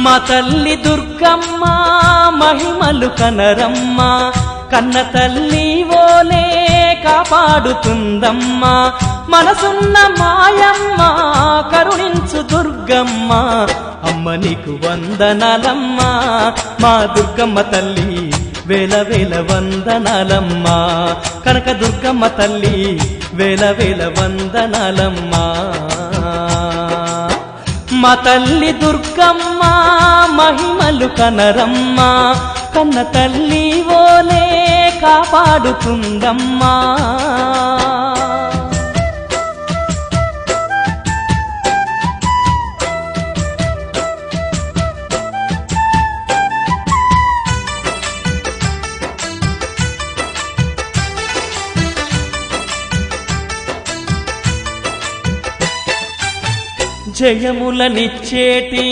మా తల్లి దుర్గమ్మ మహిమలు కనరమ్మ, కన్న తల్లి ఓలే కాపాడుతుందమ్మా. మనసున్న మాయమ్మ కరుణించు దుర్గమ్మ, అమ్మ నీకు వందనాలమ్మా. మా దుర్గమ్మ తల్లి వేల వేల వందనాలమ్మా, కనక దుర్గమ్మ తల్లి వేల వేల వందనాలమ్మా. మా తల్లి దుర్గమ్మ మహిమలు కనరమ్మ, కన్న తల్లి ఓలే కాపాడుతుందమ్మా. జయములనిచ్చేటి